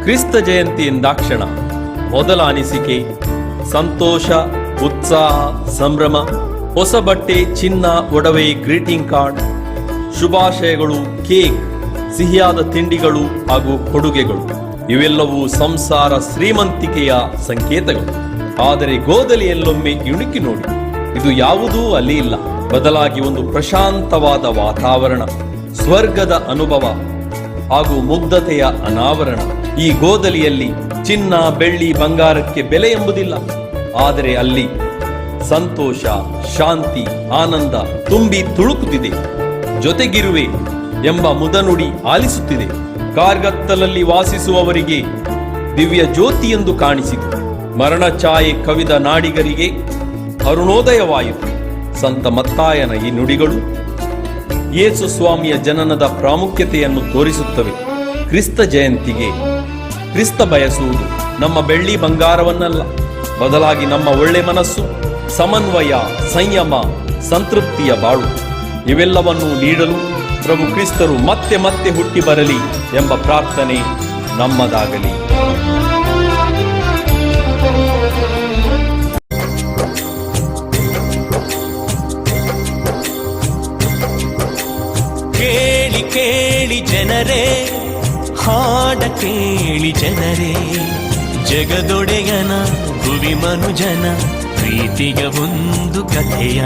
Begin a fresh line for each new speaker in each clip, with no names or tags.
ಕ್ರಿಸ್ತ ಜಯಂತಿ ಎಂದಾಕ್ಷಣ ಮೊದಲ ಅನಿಸಿಕೆ ಸಂತೋಷ, ಉತ್ಸಾಹ, ಸಂಭ್ರಮ. ಹೊಸ ಬಟ್ಟೆ, ಚಿನ್ನ, ಒಡವೆ, ಗ್ರೀಟಿಂಗ್ ಕಾರ್ಡ್, ಶುಭಾಶಯಗಳು, ಕೇಕ್, ಸಿಹಿಯಾದ ತಿಂಡಿಗಳು ಹಾಗೂ ಕೊಡುಗೆಗಳು ಇವೆಲ್ಲವೂ ಸಂಸಾರ ಶ್ರೀಮಂತಿಕೆಯ ಸಂಕೇತಗಳು. ಆದರೆ ಗೋದಲಿಯಲ್ಲೊಮ್ಮೆ ಇಣುಕಿ ನೋಡಿ, ಇದು ಯಾವುದೂ ಅಲ್ಲಿ ಇಲ್ಲ. ಬದಲಾಗಿ ಒಂದು ಪ್ರಶಾಂತವಾದ ವಾತಾವರಣ, ಸ್ವರ್ಗದ ಅನುಭವ ಹಾಗೂ ಮುಗ್ಧತೆಯ ಅನಾವರಣ. ಈ ಗೋದಲಿಯಲ್ಲಿ ಚಿನ್ನ, ಬೆಳ್ಳಿ, ಬಂಗಾರಕ್ಕೆ ಬೆಲೆ ಎಂಬುದಿಲ್ಲ. ಆದರೆ ಅಲ್ಲಿ ಸಂತೋಷ, ಶಾಂತಿ, ಆನಂದ ತುಂಬಿ ತುಳುಕುತ್ತಿದೆ. ಜೊತೆಗಿರುವೆ ಎಂಬ ಮುದನುಡಿ ಆಲಿಸುತ್ತಿದೆ. ಕಾರ್ಗತ್ತಲಲ್ಲಿ ವಾಸಿಸುವವರಿಗೆ ದಿವ್ಯ ಜ್ಯೋತಿ ಎಂದು ಕಾಣಿಸಿತು. ಮರಣ ಛಾಯೆ ಕವಿದ ನಾಡಿಗರಿಗೆ ಅರುಣೋದಯವಾಯಿತು. ಸಂತ ಮತ್ತಾಯನ ಈ ನುಡಿಗಳು ಯೇಸು ಸ್ವಾಮಿಯ ಜನನದ ಪ್ರಾಮುಖ್ಯತೆಯನ್ನು ತೋರಿಸುತ್ತವೆ. ಕ್ರಿಸ್ತ ಜಯಂತಿಗೆ ಕ್ರಿಸ್ತ ಬಯಸುವುದು ನಮ್ಮ ಬೆಳ್ಳಿ ಬಂಗಾರವನ್ನಲ್ಲ, ಬದಲಾಗಿ ನಮ್ಮ ಒಳ್ಳೆ ಮನಸ್ಸು, ಸಮನ್ವಯ, ಸಂಯಮ, ಸಂತೃಪ್ತಿಯ ಬಾಳು ಇವೆಲ್ಲವನ್ನೂ ನೀಡಲು ಪ್ರಭು ಕ್ರಿಸ್ತರು ಮತ್ತೆ ಮತ್ತೆ ಹುಟ್ಟಿ ಬರಲಿ ಎಂಬ ಪ್ರಾರ್ಥನೆ ನಮ್ಮದಾಗಲಿ.
ಕೇಳಿ ಕೇಳಿ ಜನರೇ, ಹಾಡ ಕೇಳಿ ಜನರೇ, ಜಗದೊಡೆಯನ ಭುವಿ ಮನುಜನ ಪ್ರೀತಿಯ ಒಂದು ಕಥೆಯ.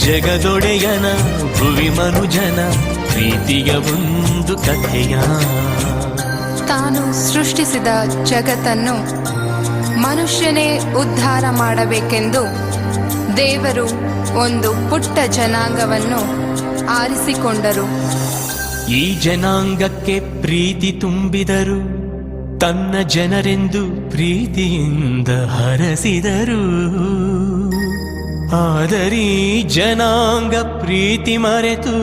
ಜಗದೊಡೆಯನ ಭುವಿ ಮನುಜನ ಪ್ರೀತಿಯ ಒಂದು ಕಥೆಯ.
ತಾನು ಸೃಷ್ಟಿಸಿದ ಜಗತ್ತನ್ನು ಮನುಷ್ಯನೇ ಉದ್ಧಾರ ಮಾಡಬೇಕೆಂದು ದೇವರು ಒಂದು ಪುಟ್ಟ ಜನಾಂಗವನ್ನು ಆರಿಸಿಕೊಂಡರು.
ಈ ಜನಾಂಗಕ್ಕೆ ಪ್ರೀತಿ ತುಂಬಿದರು, ತನ್ನ ಜನರೆಂದು ಪ್ರೀತಿಯಿಂದ ಹರಸಿದರು. ಆದರೀ ಜನಾಂಗ ಪ್ರೀತಿ ಮರೆತು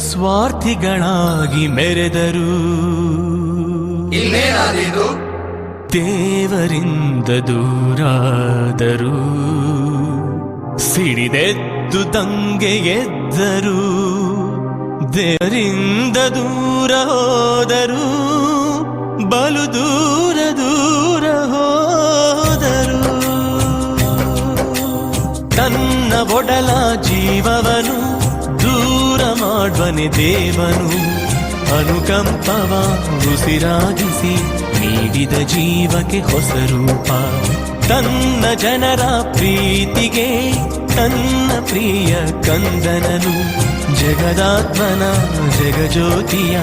ಸ್ವಾರ್ಥಿಗಳಾಗಿ ಮೆರೆದರು. ದೇವರಿಂದ ದೂರಾದರು, ಸಿಡಿದೆದ್ದು ದಂಗೆ ಎದ್ದರು. ದೇವರಿಂದ ದೂರ ಹೋದರು, ಬಲು ದೂರ ದೂರ ಹೋದರು. ತನ್ನ ಒಡಲ ಜೀವವನು ದೂರ ಮಾಡುವನೆ ದೇವನು. ಅನುಕಂಪವ ಉಸಿರಾಗಿಸಿ ನೀಡಿದ ಜೀವಕ್ಕೆ ಹೊಸ ರೂಪ. ತನ್ನ ಜನರ ಪ್ರೀತಿಗೆ ತನ್ನ ಪ್ರಿಯ ಕಂದನನು, ಜಗದಾತ್ಮನ ಜಗಜ್ಯೋತಿಯ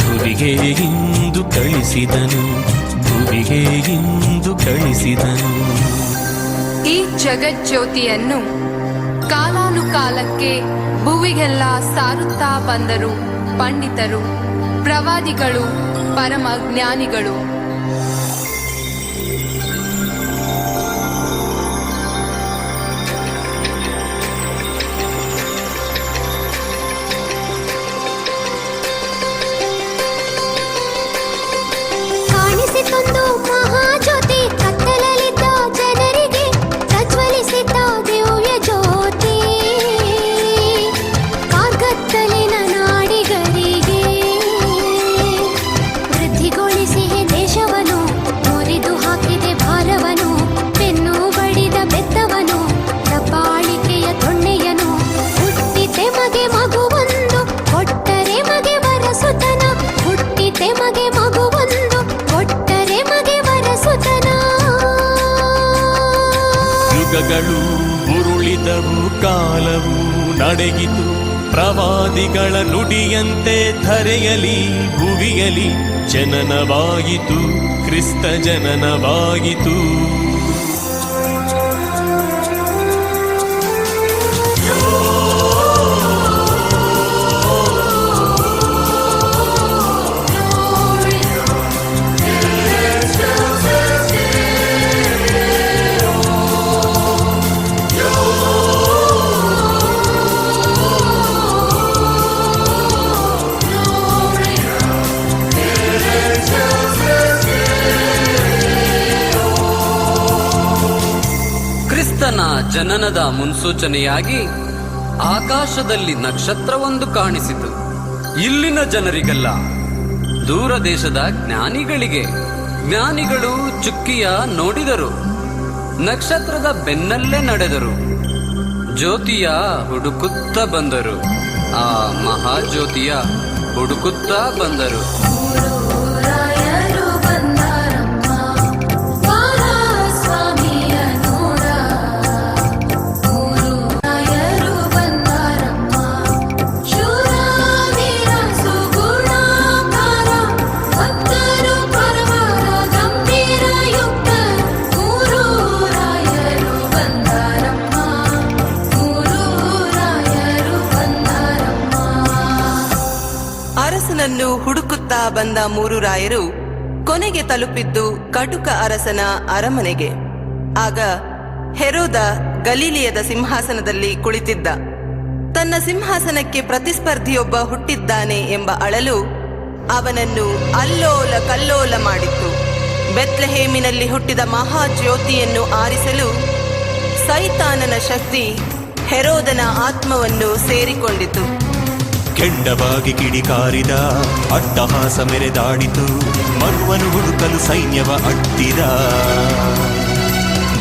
ಭುವಿಗೆ ಇಂದು ಕಳಿಸಿದನು, ಭುವಿಗೆ ಇಂದು ಕಳಿಸಿದನು.
ಈ ಜಗಜ್ಯೋತಿಯನ್ನು ಕಾಲಾನುಕಾಲಕ್ಕೆ ಭುವಿಗೆಲ್ಲ ಸಾರುತ್ತಾ ಬಂದರು ಪಂಡಿತರು, ಪ್ರವಾದಿಗಳು, ಪರಮ ಜ್ಞಾನಿಗಳು.
ಕಾಣಿಸಿಕೊಂದು ಮಹಾಜ್ಯೋತಿ, ಕತ್ತಲಲ್ಲಿದ್ದ ಜನರಿಗೆ ಪ್ರಜ್ವಲಿಸಿದ ದಿವ್ಯ ಜ್ಯೋತಿ. ಕಾರ್ಗತ್ತಲಿನ ನಾಡಿಗರಿಗೆ ವೃದ್ಧಿಗೊಳಿಸಿ ದೇಶವನ್ನು ಮುರಿದು ಹಾಕಿದೆ ಭಾರವನು. ಬೆನ್ನು ಬಡಿದ ಬೆತ್ತವನು, ದಬ್ಬಾಳಿಕೆಯ ದೊಣ್ಣೆಯನು. ಹುಟ್ಟಿತೆ ಮಗೆ ಮಗುವೊಂದು, ಕೊಟ್ಟರೆ ಮಗೆ ವರಸುತನ. ಹುಟ್ಟಿತೆ ಮಗೆ ಮಗುವೊಂದು, ಕೊಟ್ಟರೆ ಮಗೆ ವರಸುತನ.
ಯುಗಗಳು ಉರುಳಿದವು, ಕಾಲವು ನಡೆಗಿತು. ಪ್ರವಾದಿಗಳ ನುಡಿಯಂತೆ ಧರೆಯಲಿ ಭುವಿಯಲಿ ಜನನವಾಯಿತು, ಕ್ರಿಸ್ತ ಜನನವಾಯಿತು.
ಕ್ರಿಸ್ತನ ಜನನದ ಮುನ್ಸೂಚನೆಯಾಗಿ ಆಕಾಶದಲ್ಲಿ ನಕ್ಷತ್ರವೊಂದು ಕಾಣಿಸಿತು. ಇಲ್ಲಿನ ಜನರಿಗಲ್ಲ, ದೂರ ದೇಶದ ಜ್ಞಾನಿಗಳಿಗೆ ಜ್ಞಾನಿಗಳು ಚುಕ್ಕಿಯ ನೋಡಿದರು, ನಕ್ಷತ್ರದ ಬೆನ್ನಲ್ಲೇ ನಡೆದರು, ಜ್ಯೋತಿಯ ಹುಡುಕುತ್ತ ಬಂದರು, ಆ ಮಹಾಜ್ಯೋತಿಯ ಹುಡುಕುತ್ತ ಬಂದರು.
ಅರಸನನ್ನು ಹುಡುಕುತ್ತಾ ಬಂದ ಮೂರು ರಾಯರು ಕೊನೆಗೆ ತಲುಪಿದ್ದು ಕಟುಕ ಅರಸನ ಅರಮನೆಗೆ. ಆಗ ಹೆರೋದ ಗಲೀಲಿಯದ ಸಿಂಹಾಸನದಲ್ಲಿ ಕುಳಿತಿದ್ದ. ತನ್ನ ಸಿಂಹಾಸನಕ್ಕೆ ಪ್ರತಿಸ್ಪರ್ಧಿಯೊಬ್ಬ ಹುಟ್ಟಿದ್ದಾನೆ ಎಂಬ ಅಳಲು ಅವನನ್ನು ಅಲ್ಲೋಲ ಕಲ್ಲೋಲ ಮಾಡಿತ್ತು. ಬೆತ್ಲೆಹೇಮಿನಲ್ಲಿ ಹುಟ್ಟಿದ ಮಹಾಜ್ಯೋತಿಯನ್ನು ಆರಿಸಲು ಸೈತಾನನ ಶಕ್ತಿ ಹೆರೋದನ ಆತ್ಮವನ್ನು ಸೇರಿಕೊಂಡಿತು.
ಕೆಂಡವಾಗಿ ಕಿಡಿಕಾರಿದ, ಅಟ್ಟಹಾಸ ಮೆರೆದಾಡಿತು, ಮಗುವನ್ನು ಹುಡುಕಲು ಸೈನ್ಯವ ಅಟ್ಟಿದ.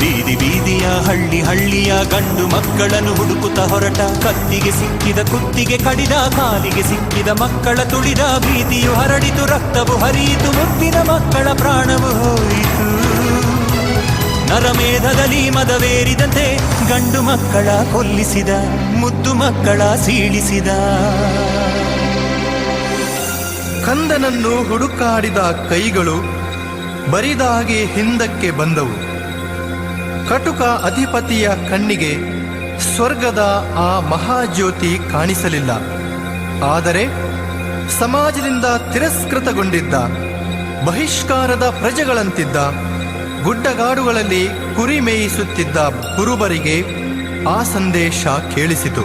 ಬೀದಿ ಬೀದಿಯ ಹಳ್ಳಿ ಹಳ್ಳಿಯ ಗಂಡು ಮಕ್ಕಳನ್ನು ಹುಡುಕುತ್ತ ಹೊರಟ, ಕತ್ತಿಗೆ ಸಿಕ್ಕಿದ ಕುತ್ತಿಗೆ ಕಡಿದ, ಕಾಲಿಗೆ ಸಿಕ್ಕಿದ ಮಕ್ಕಳ ತುಳಿದ. ಭೀತಿಯು ಹರಡಿತು, ರಕ್ತವು ಹರಿಯಿತು, ಮುಪ್ಪಿನ ಮಕ್ಕಳ ಪ್ರಾಣವು ಹೋಯಿತು. ನರಮೇಧದಲ್ಲಿ ಮದವೇರಿದಂತೆ ಗಂಡು ಮಕ್ಕಳ ಕೊಲ್ಲಿಸಿದ, ಮುದ್ದು ಮಕ್ಕಳ ಸೀಳಿಸಿದ.
ಕಂದನನ್ನು ಹುಡುಕಾಡಿದ ಕೈಗಳು ಬರಿದಾಗಿ ಹಿಂದಕ್ಕೆ ಬಂದವು. ಕಟುಕ ಅಧಿಪತಿಯ ಕಣ್ಣಿಗೆ ಸ್ವರ್ಗದ ಆ ಮಹಾಜ್ಯೋತಿ ಕಾಣಿಸಲಿಲ್ಲ. ಆದರೆ ಸಮಾಜದಿಂದ ತಿರಸ್ಕೃತಗೊಂಡಿದ್ದ, ಬಹಿಷ್ಕಾರದ ಪ್ರಜೆಗಳಂತಿದ್ದ, ಗುಡ್ಡಗಾಡುಗಳಲ್ಲಿ ಕುರಿ ಮೇಯಿಸುತ್ತಿದ್ದ ಕುರುಬರಿಗೆ ಆ ಸಂದೇಶ ಕೇಳಿಸಿತು.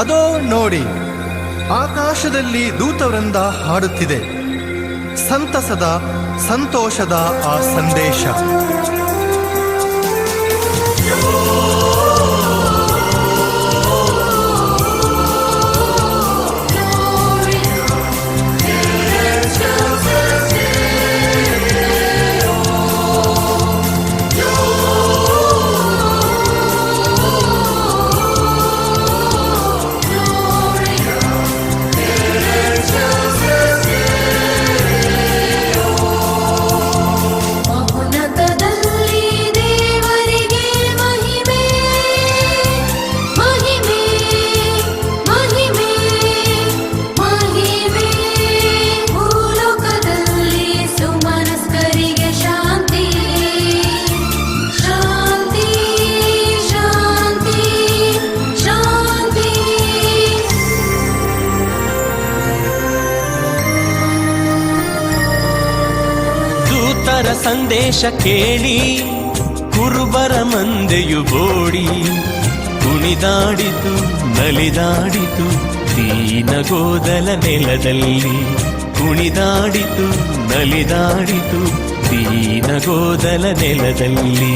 ಅದೋ ನೋಡಿ, ಆಕಾಶದಲ್ಲಿ ದೂತವೃಂದ ಹಾಡುತ್ತಿದೆ, ಸಂತಸದ ಸಂತೋಷದ ಆ ಸಂದೇಶ.
ಸಂದೇಶ ಕೇಳಿ ಕುರುಬರ ಮಂದೆಯು ಬೋಡಿ ಕುಣಿದಾಡಿತು, ನಲಿದಾಡಿತು ದೀನಗೋದಲ ನೆಲದಲ್ಲಿ. ಕುಣಿದಾಡಿತು, ನಲಿದಾಡಿತು ದೀನಗೋದಲ ನೆಲದಲ್ಲಿ.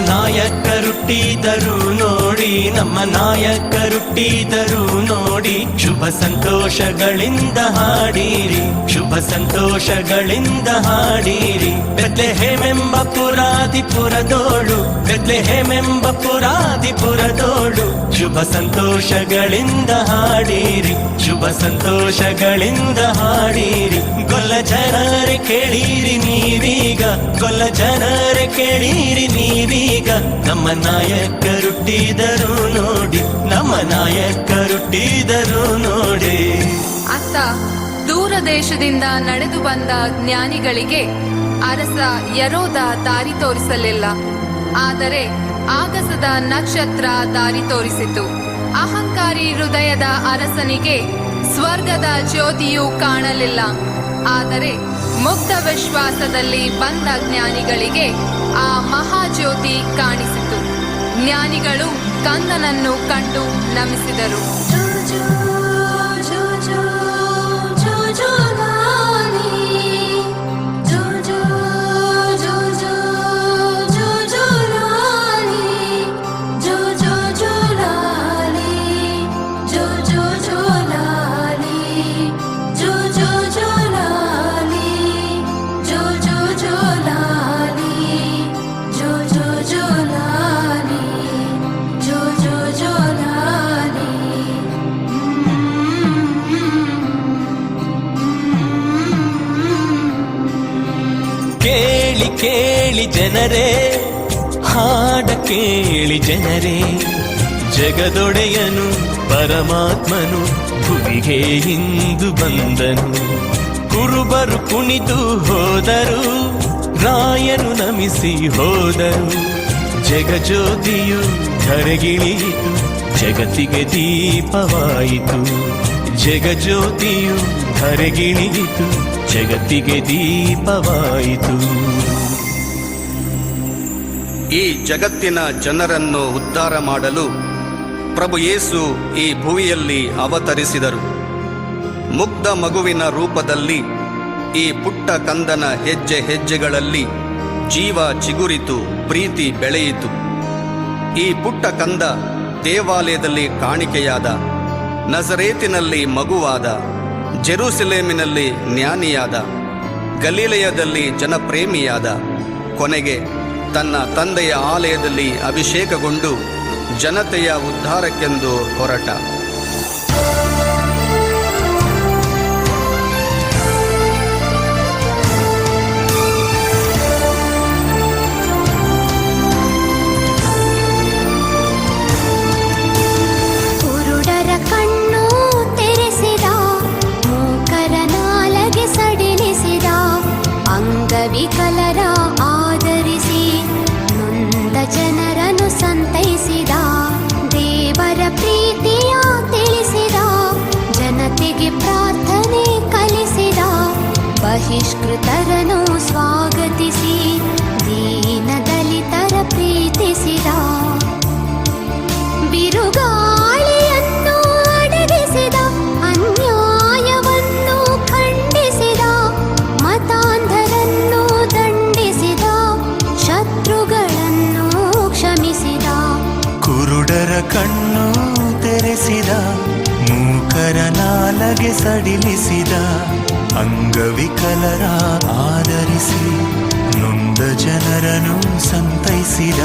ನಾಯಕರುಟ್ಟಿದರು ನೋಡಿ, ನಮ್ಮ ನಾಯಕರುಟ್ಟಿದರು ನೋಡಿ, ಶುಭ ಸಂತೋಷಗಳಿಂದ ಹಾಡಿರಿ, ಶುಭ ಸಂತೋಷಗಳಿಂದ ಹಾಡಿರಿ. ಬೆತ್ಲೆಹೇಮೆಂಬ ಪುರಾದಿಪುರದೋಳು, ಬೆತ್ಲೆಹೇಮೆಂಬ ಪುರಾದಿಪುರದೋಳು, ಶುಭ ಸಂತೋಷಗಳಿಂದ ಹಾಡಿರಿ, ಶುಭ ಸಂತೋಷಗಳಿಂದ ಹಾಡಿರಿ. ಗೊಲ್ಲ ಜನರೇ ಕೇಳಿರಿ ನೀವೀಗ, ಗೊಲ್ಲ ಜನರೇ ಕೇಳಿರಿ ನೀವೀಗ, ನಮ್ಮ ನಾಯಕರುಟ್ಟಿದರು ನೋಡಿ, ನಮ್ಮ ನಾಯಕರುಟ್ಟಿದರು ನೋಡಿ.
ಅತ್ತ ದೂರ ದೇಶದಿಂದ ನಡೆದು ಬಂದ ಜ್ಞಾನಿಗಳಿಗೆ ಅರಸ ಯರೋದ ದಾರಿ ತೋರಿಸಲಿಲ್ಲ. ಆದರೆ ಆಗಸದ ನಕ್ಷತ್ರ ದಾರಿ ತೋರಿಸಿತು. ಅಹಂಕಾರಿ ಹೃದಯದ ಅರಸನಿಗೆ ಸ್ವರ್ಗದ ಜ್ಯೋತಿಯು ಕಾಣಲಿಲ್ಲ. ಆದರೆ ಮುಕ್ತ ವಿಶ್ವಾಸದಲ್ಲಿ ಬಂದ ಜ್ಞಾನಿಗಳಿಗೆ ಆ ಮಹಾಜ್ಯೋತಿ ಕಾಣಿಸಿತು. ಜ್ಞಾನಿಗಳು ಕಂದನನ್ನು ಕಂಡು ನಮಿಸಿದರು.
ಕೇಳಿ ಜನರೇ, ಹಾಡ ಕೇಳಿ ಜನರೇ, ಜಗದೊಡೆಯನು ಪರಮಾತ್ಮನು ಭುವಿಗೆ ಇಂದು ಬಂದನು. ಕುರುಬರು ಕುಣಿದು ಹೋದರು, ರಾಯನು ನಮಿಸಿ ಹೋದರು. ಜಗಜ್ಯೋತಿಯು ಧರೆಗಿಳಿಯಿತು, ಜಗತ್ತಿಗೆ ದೀಪವಾಯಿತು. ಜಗಜ್ಯೋತಿಯು ಧರೆಗಿಳಿಯಿತು, ಜಗತ್ತಿಗೆ ದೀಪವಾಯಿತು.
ಈ ಜಗತ್ತಿನ ಜನರನ್ನು ಉದ್ಧಾರ ಮಾಡಲು ಪ್ರಭು ಯೇಸು ಈ ಭುವಿಯಲ್ಲಿ ಅವತರಿಸಿದರು. ಮುಗ್ಧ ಮಗುವಿನ ರೂಪದಲ್ಲಿ ಈ ಪುಟ್ಟ ಕಂದನ ಹೆಜ್ಜೆ ಹೆಜ್ಜೆಗಳಲ್ಲಿ ಜೀವ ಚಿಗುರಿತು, ಪ್ರೀತಿ ಬೆಳೆಯಿತು. ಈ ಪುಟ್ಟ ಕಂದ ದೇವಾಲಯದಲ್ಲಿ ಕಾಣಿಕೆಯಾದ, ನಜರೇತಿನಲ್ಲಿ ಮಗುವಾದ, ಜೆರೂಸಲೇಮಿನಲ್ಲಿ ಜ್ಞಾನಿಯಾದ, ಗಲೀಲೆಯದಲ್ಲಿ ಜನಪ್ರೇಮಿಯಾದ, ಕೊನೆಗೆ ತನ್ನ ತಂದೆಯ ಆಲಯದಲ್ಲಿ ಅಭಿಷೇಕಗೊಂಡು ಜನತೆಯ ಉದ್ಧಾರಕ್ಕೆಂದು ಹೊರಟ.
ಕುರುಡರ ಕಣ್ಣು ತೆರೆಸಿದ, ಮೂಕರ ನಾಲಗೆ ಸಡಿಲಿಸಿದ, ಅಂಗವಿಕಲರ ಆದರಿಸಿ ನೊಂದ ಜನರನ್ನು ಸಂತೈಸಿದ. ದೇವರ ಪ್ರೀತಿಯ ತಿಳಿಸಿದ, ಜನತೆಗೆ ಪ್ರಾರ್ಥನೆ ಕಲಿಸಿದ. ಬಹಿಷ್ಕೃತರನ್ನು ಸ್ವಾಗತಿಸಿ ದೀನ ದಲಿತರ ಪ್ರೀತಿಸಿದ. ಬಿರುಗಾಳಿಯನ್ನು ಅಡಗಿಸಿದ, ಅನ್ಯಾಯವನ್ನು ಖಂಡಿಸಿದ. ಮತಾಂಧರನ್ನು ದಂಡಿಸಿದ, ಶತ್ರುಗಳನ್ನು ಕ್ಷಮಿಸಿದ.
ಕುರುಡರ ಕಣ್ಣು ತೆರೆಸಿದ, ಮೂಕರ ನಾಲಗೆ ಸಡಿಲಿಸಿದ, ಅಂಗವಿಕಲರ ಆದರಿಸಿ ನೊಂದ ಜನರನ್ನು ಸಂತೈಸಿದ.